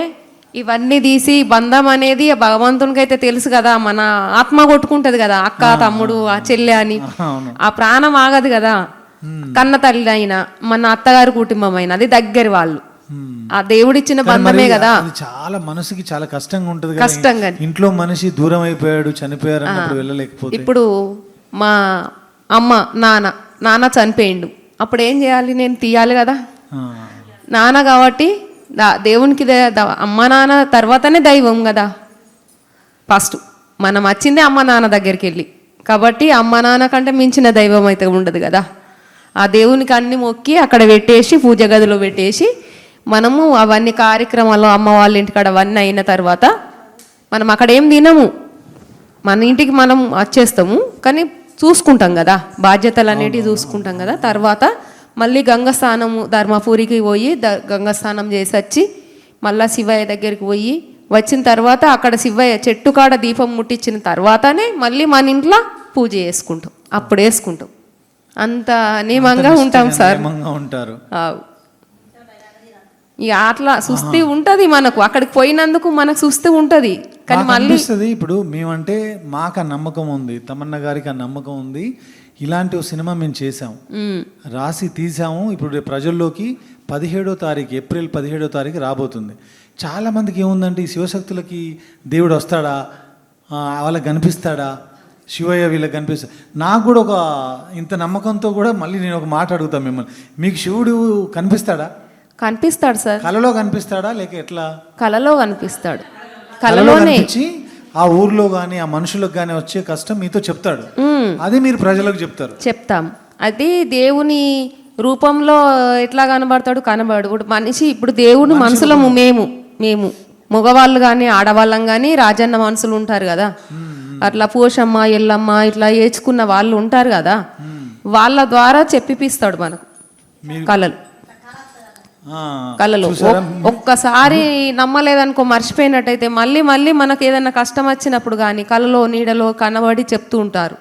ఇవన్నీ తీసి బంధం అనేది భగవంతునికి అయితే తెలుసు కదా, మన ఆత్మ కొట్టుకుంటది కదా, అక్క తమ్ముడు ఆ చెల్లె అని. ఆ ప్రాణం ఆగదు కదా. కన్న తల్లి అయినా మన అత్తగారి కుటుంబం అయినా అది దగ్గర వాళ్ళు, ఆ దేవుడిచ్చిన బంధమే కదా. చాలా మనసుకి చాలా కష్టంగా ఉంటది, కష్టంగా. ఇంట్లో మనిషి దూరం అయిపోయాడు, చనిపోయారు అన్నప్పుడు వెళ్ళలేకపోతే. ఇప్పుడు మా అమ్మ నాన్న చనిపోయిండు, అప్పుడు ఏం చేయాలి? నేను తీయాలి కదా నాన్న. కాబట్టి దేవునికి అమ్మ నాన్న తర్వాతనే దైవం కదా. ఫస్ట్ మనం వచ్చిందే అమ్మ నాన్న దగ్గరికి వెళ్ళి, కాబట్టి అమ్మ నాన్న కంటే మించిన దైవం అయితే ఉండదు కదా. ఆ దేవునికి అన్ని మొక్కి అక్కడ పెట్టేసి పూజ గదిలో పెట్టేసి మనము అవన్నీ కార్యక్రమాలు అమ్మ వాళ్ళ ఇంటికాడ అవన్నీ అయిన తర్వాత మనం అక్కడ ఏం తినము, మన ఇంటికి మనం వచ్చేస్తాము. కానీ చూసుకుంటాం కదా, బాధ్యతలు అనేటివి చూసుకుంటాం కదా. తర్వాత మళ్ళీ గంగస్నానము ధర్మపురికి పోయి గంగస్నానం చేసి వచ్చి మళ్ళీ శివయ్య దగ్గరికి పోయి వచ్చిన తర్వాత అక్కడ శివయ్య చెట్టు కాడ దీపం ముట్టించిన తర్వాతనే మళ్ళీ మన ఇంట్లో పూజ చేసుకుంటాం, అప్పుడు వేసుకుంటాం. అంత నియమంగా ఉంటాం సార్. ఉంటారు. ఇక అట్లా సుస్థి ఉంటుంది మనకు, అక్కడికి పోయినందుకు మనకు సుస్థి ఉంటుంది. కానీ మాకు మళ్ళీ అనిపిస్తుంది ఇప్పుడు మేమంటే మాకు ఆ నమ్మకం ఉంది, తమన్నా గారికి ఆ నమ్మకం ఉంది, ఇలాంటి ఒక సినిమా మేము చేసాం, రాసి తీసాము. ఇప్పుడు రేపు ప్రజల్లోకి 17వ తారీఖు ఏప్రిల్ 17వ తారీఖు రాబోతుంది. చాలామందికి ఏముందంటే ఈ శివశక్తులకి దేవుడు వస్తాడా, వాళ్ళకి కనిపిస్తాడా, శివయ్య వీళ్ళకి కనిపిస్తాడు. నాకు కూడా ఒక ఇంత నమ్మకంతో కూడా మళ్ళీ నేను ఒక మాట అడుగుతాను మిమ్మల్ని, మీకు శివుడు కనిపిస్తాడా? కనిపిస్తాడు సార్. కలలో కనిపిస్తాడా లేక ఎట్లా? కలలో కనిపిస్తాడు. కలలో కనిపించి ఆ ఊర్లో కానీ ఆ మనుషులకు కానీ వచ్చే కష్టం మీతో చెప్తాడు, అది మీరు ప్రజలకు చెప్తారు. చెప్తాం. అది దేవుని రూపంలో ఎట్లా కనబడతాడు, కనబడు. ఇప్పుడు మనిషి, ఇప్పుడు దేవుని మనసులము మేము మగవాళ్ళు కానీ ఆడవాళ్ళం కానీ రాజన్న మనుషులు ఉంటారు కదా, అట్లా పోషమ్మ ఎల్లమ్మ ఇట్లా ఏచుకున్న వాళ్ళు ఉంటారు కదా, వాళ్ళ ద్వారా చెప్పిపిస్తాడు మనకు కళలో. ఒక్కసారి నమ్మలేదనుకో, మర్చిపోయినట్టయితే మళ్ళీ మళ్ళీ మనకు ఏదైనా కష్టం వచ్చినప్పుడు కానీ కళలో నీడలో కనబడి చెప్తూ ఉంటారు.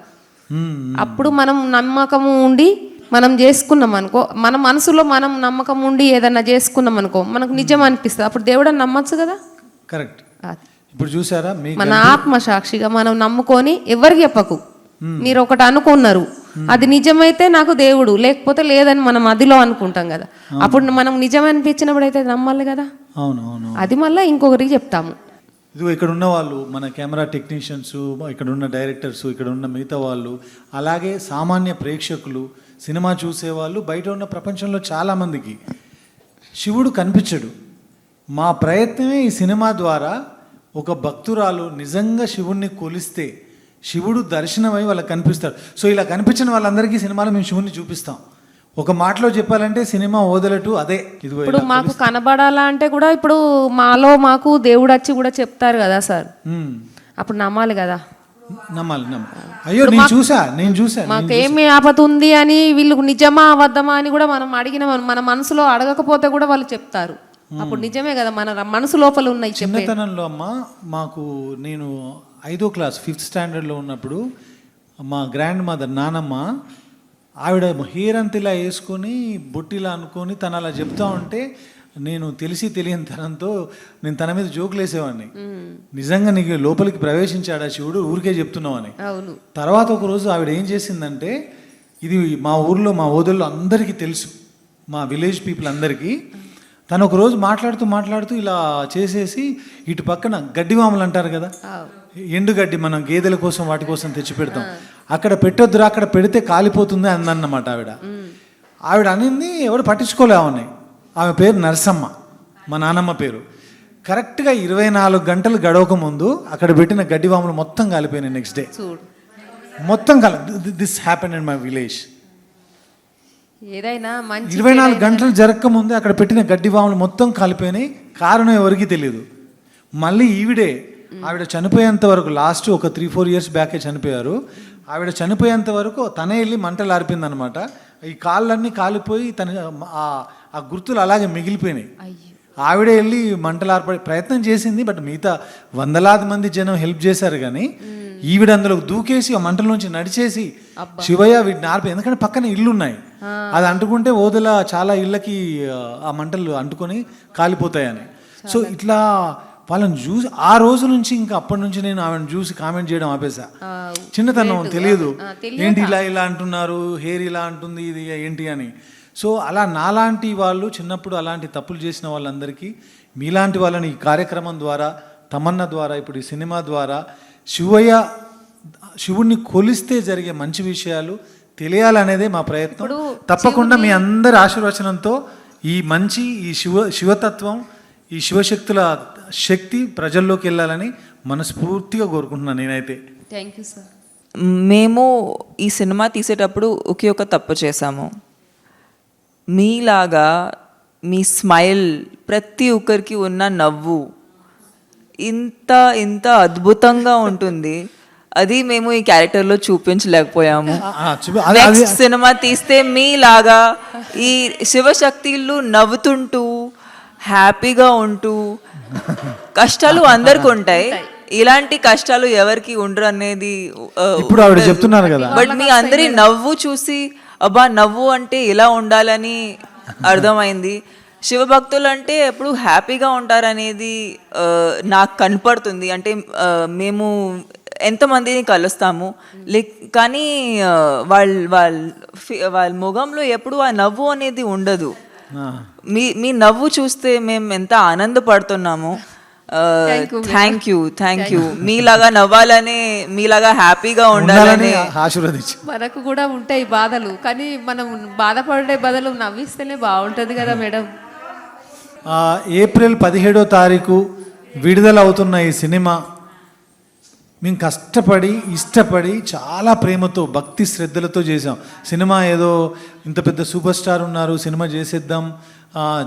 అప్పుడు మనం నమ్మకము ఉండి మనం చేసుకున్నాం అనుకో, మన మనసులో మనం నమ్మకం ఉండి ఏదన్నా చేసుకున్నాం అనుకో, మనకు నిజం అనిపిస్తుంది. అప్పుడు దేవుడు అని నమ్మచ్చు కదా. కరెక్ట్. ఇప్పుడు చూసారా, మన ఆత్మ సాక్షిగా మనం నమ్ముకొని ఎవరికి చెప్పకు, మీరు ఒకటి అనుకున్నారు అది నిజమైతే నాకు దేవుడు, లేకపోతే లేదని మనం అదిలో అనుకుంటాం కదా. అప్పుడు మనం నిజం అనిపించినప్పుడు అయితే నమ్మాలి కదా. అవును. అది మళ్ళీ ఇంకొకరికి చెప్తాము. ఇదిగో ఇక్కడ ఉన్న వాళ్ళు, మన కెమెరా టెక్నీషియన్స్, ఇక్కడ ఉన్న డైరెక్టర్స్, ఇక్కడ ఉన్న మిగతా వాళ్ళు, అలాగే సామాన్య ప్రేక్షకులు, సినిమా చూసేవాళ్ళు, బయట ఉన్న ప్రపంచంలో చాలామందికి శివుడు కనిపించడు. మా ప్రయత్నమే ఈ సినిమా ద్వారా ఒక భక్తురాలు నిజంగా శివుణ్ణి కొలిస్తే శివుడు దర్శనమై వాళ్ళకి కనిపిస్తాడు. సో ఇలా కనిపించిన వాళ్ళందరికీ సినిమాలో మేము శివుణ్ణి చూపిస్తాం. ఒక మాటలో చెప్పాలంటే సినిమా వదలటు అదే. ఇప్పుడు మాకు కనబడాలా అంటే కూడా ఇప్పుడు మాకు దేవుడు వచ్చి కూడా చెప్తారు కదా సార్, అప్పుడు నమ్మాలి కదా. నమ్మాలి. అయ్యో నేను చూసా మాకేమి ఆపద ఉంది అని వీళ్ళు నిజమా అబద్ధమా అని కూడా మనం అడిగిన మన మనసులో అడగకపోతే కూడా వాళ్ళు చెప్తారు. అప్పుడు నిజమే కదా, మన మనసు లోపల ఉన్నాయి. చిన్నతనంలో అమ్మ మాకు, నేను 5వ క్లాస్ 5th స్టాండర్డ్లో ఉన్నప్పుడు మా గ్రాండ్ మదర్ నానమ్మ, ఆవిడ హెయిర్ అంత ఇలా వేసుకొని బొట్టిలా అనుకొని తను అలా చెప్తా ఉంటే నేను తెలియని తనంతో నేను తన మీద జోకులు వేసేవాడిని. నిజంగా నీకు లోపలికి ప్రవేశించాడా శివుడు, ఊరికే చెప్తున్నావు అని. తర్వాత ఒకరోజు ఆవిడ ఏం చేసిందంటే, ఇది మా ఊర్లో మా ఓదల్లో అందరికీ తెలుసు, మా విలేజ్ పీపుల్ అందరికీ. తను ఒకరోజు మాట్లాడుతూ ఇలా చేసేసి ఇటు పక్కన గడ్డివాములు అంటారు కదా, ఎండుగడ్డి మనం గేదెల కోసం వాటి కోసం తెచ్చి పెడతాం, అక్కడ పెట్టొద్దురా, అక్కడ పెడితే కాలిపోతుంది అందన్నమాట ఆవిడ అనింది. ఎవడు పట్టించుకోలే ఆమె పేరు నరసమ్మ, మా నాన్నమ్మ పేరు. కరెక్ట్గా 24 గంటలు గడవక ముందు అక్కడ పెట్టిన గడ్డివాములు మొత్తం కాలిపోయినాయి. నెక్స్ట్ డే మొత్తం this happen in my village. ఏదైనా 24 గంటలు జరగక ముందే అక్కడ పెట్టిన గడ్డివాములు మొత్తం కాలిపోయినాయి. కారణం ఎవరికి తెలియదు. మళ్ళీ ఆవిడ చనిపోయేంత వరకు, లాస్ట్ ఒక 3-4 ఇయర్స్ బ్యాకే చనిపోయారు. ఆవిడ చనిపోయేంత వరకు తనే వెళ్ళి మంటలు ఆర్పింది అనమాట. ఈ కాళ్ళన్నీ కాలిపోయి ఆ గుర్తులు అలాగే మిగిలిపోయినాయి. ఆవిడే వెళ్ళి మంటలు ఆర్పడే ప్రయత్నం చేసింది, బట్ మిగతా వందలాది మంది జనం హెల్ప్ చేశారు. కానీ ఈవిడ అందులో దూకేసి ఆ మంటల నుంచి నడిచేసి శివయ్య వీటిని ఆర్పి, ఎందుకంటే పక్కన ఇల్లు ఉన్నాయి, అది అంటుకుంటే ఓదల చాలా ఇళ్ళకి ఆ మంటలు అంటుకొని కాలిపోతాయని. సో ఇట్లా వాళ్ళని చూసి ఆ రోజు నుంచి ఇంకా అప్పటి నుంచి నేను ఆమెను చూసి కామెంట్ చేయడం ఆపేసా. చిన్నతనం తెలియదు, ఏంటి ఇలా అంటున్నారు, హెయిర్ ఇలా అంటుంది, ఇది ఏంటి అని. సో అలా నాలాంటి వాళ్ళు చిన్నప్పుడు అలాంటి తప్పులు చేసిన వాళ్ళందరికీ, మీలాంటి వాళ్ళని ఈ కార్యక్రమం ద్వారా, తమన్నా ద్వారా, ఇప్పుడు ఈ సినిమా ద్వారా శివుణ్ణి కొలిస్తే జరిగే మంచి విషయాలు తెలియాలనేదే మా ప్రయత్నం. తప్పకుండా మీ అందరి ఆశీర్వచనంతో ఈ శివతత్వం, ఈ శివశక్తుల శక్తి ప్రజల్లోకి వెళ్ళాలని మనస్ఫూర్తిగా కోరుకుంటున్నాను నేనైతే. Thank you sir. మేము ఈ సినిమా తీసేటప్పుడు ఒకే ఒక తప్పు చేశాము. మీలాగా మీ స్మైల్, ప్రతి ఒక్కరికి ఉన్న నవ్వు ఇంత అద్భుతంగా ఉంటుంది, అది మేము ఈ క్యారెక్టర్లో చూపించలేకపోయాము. నెక్స్ట్ సినిమా తీస్తే మీలాగా ఈ శివశక్తులు నవ్వుతుంటూ హ్యాపీగా ఉంటూ, కష్టాలు అందరికి ఉంటాయి, ఇలాంటి కష్టాలు ఎవరికి ఉండరు అనేది ఇప్పుడు ఆవిడ చెప్తున్నారు కదా. బట్ మీ అందరి నవ్వు చూసి అబ్బా నవ్వు అంటే ఇలా ఉండాలని అర్థమైంది. శివభక్తులు అంటే ఎప్పుడు హ్యాపీగా ఉంటారనేది నాకు కనపడుతుంది. అంటే మేము ఎంతమందిని కలుస్తాము కానీ వాళ్ళ ముఖంలో ఎప్పుడు ఆ నవ్వు అనేది ఉండదు. మీ నవ్వు చూస్తే మేము ఎంత ఆనందపడుతున్నాము. థ్యాంక్ యూ మీలాగా నవ్వాలని, మీలాగా హ్యాపీగా ఉండాలని ఆశీర్వదించి. మనకు కూడా ఉంటాయి బాధలు, కానీ మనం బాధపడే బదులు నవ్విస్తేనే బాగుంటుంది కదా మేడం. ఏప్రిల్ 17వ తారీఖు విడుదల అవుతున్న ఈ సినిమా మేము కష్టపడి ఇష్టపడి చాలా ప్రేమతో భక్తి శ్రద్ధలతో చేసాం. సినిమా ఏదో ఇంత పెద్ద సూపర్ స్టార్ ఉన్నారు సినిమా చేసేద్దాం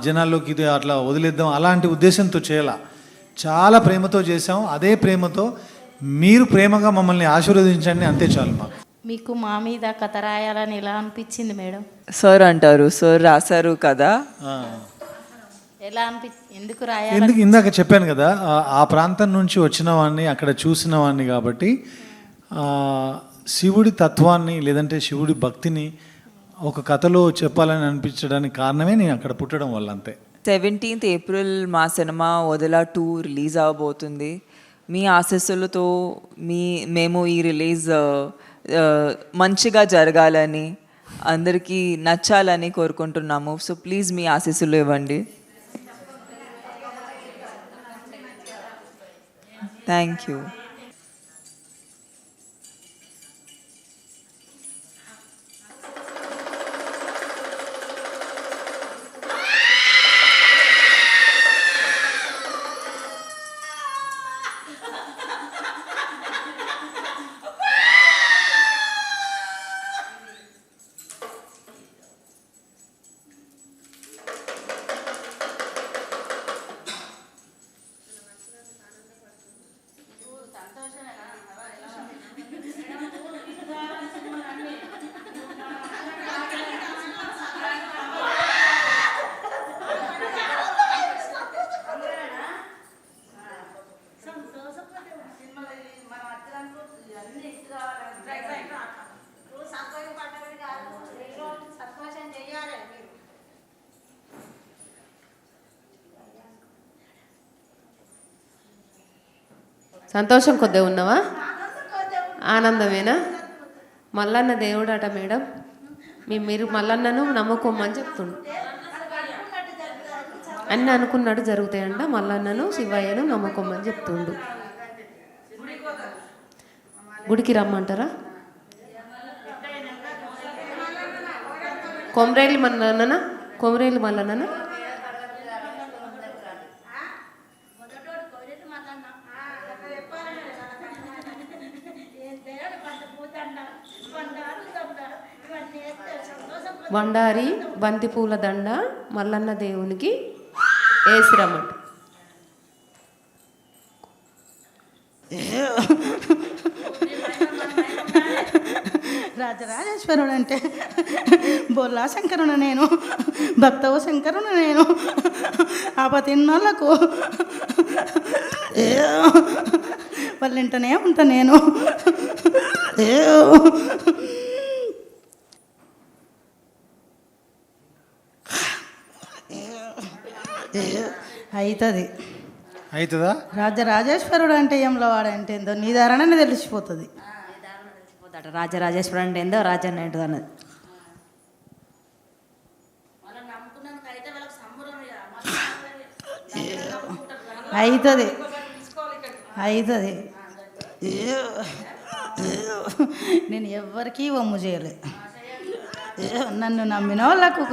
జనాల్లోకి ఇది అట్లా వదిలేద్దాం అలాంటి ఉద్దేశంతో చేయాల, చాలా ప్రేమతో చేసాం. అదే ప్రేమతో మీరు ప్రేమగా మమ్మల్ని ఆశీర్వదించండి, అంతే చాలు మాకు. మీకు మా మీద కథ రాయాలని ఎలా అనిపించింది మేడం? సార్ అంటారు, సార్ రాశారు కదా. ఎలా ఎందుకు రాయాలి? ఎందుకు ఇందాక చెప్పాను కదా, ఆ ప్రాంతం నుంచి వచ్చిన వాడిని, అక్కడ చూసిన వాడిని కాబట్టి శివుడి తత్వాన్ని లేదంటే శివుడి భక్తిని ఒక కథలో చెప్పాలని అనిపించడానికి కారణమే నేను అక్కడ పుట్టడం వల్ల, అంతే. 17th ఏప్రిల్ మా సినిమా వదిల 2 రిలీజ్ అవబోతుంది. మీ ఆశీస్సులతో మేము ఈ రిలీజ్ మంచిగా జరగాలని, అందరికీ నచ్చాలని కోరుకుంటున్నాము. సో ప్లీజ్ మీ ఆశీస్సులు ఇవ్వండి. Thank you. సంతోషం కొద్దిగా ఉన్నావా? ఆనందమేనా? మల్లన్న దేవుడు అట మేడం, మీరు మల్లన్నను నమ్ముకోమని చెప్తుండు. అన్నీ అనుకున్నాడు జరుగుతాయంట. మల్లన్నను శివయ్యను నమ్ముకోమని చెప్తుండు. గుడికి రమ్మంటారా? కొమరేలి మల్లన్న, కొమరేలి మల్లన్న. వండారి బంతిపూల దండ మల్లన్న దేవునికి వేసిరమ్మంట. రాజరాజేశ్వరుడు అంటే బొల్లా శంకరుడు నేను, భక్తవ శంకరుడు నేను, ఆపతిన్నోళ్ళకు వాళ్ళింటనే ఉంటా నేను. అవుతుందా? రాజరాజేశ్వరుడు అంటే ఏంలో వాడంటే ఏందో నీ ధారణనే తెలిసిపోతుంది. రాజరాజేశ్వరుడు అంటే ఏందో రాజన్న ఏంటో అన్నది. అవుతుంది అవుతుంది. నేను ఎవ్వరికీ వమ్ము చేయలే, నన్ను నమ్మిన వాళ్ళకు.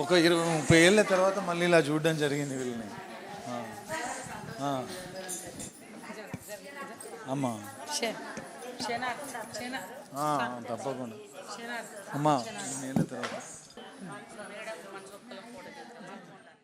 ఒక 20-30 ఏళ్ళ తర్వాత మళ్ళీ ఇలా చూడడం జరిగింది వీళ్ళని. అమ్మా తప్పకుండా అమ్మా 2 ఏళ్ళ తర్వాత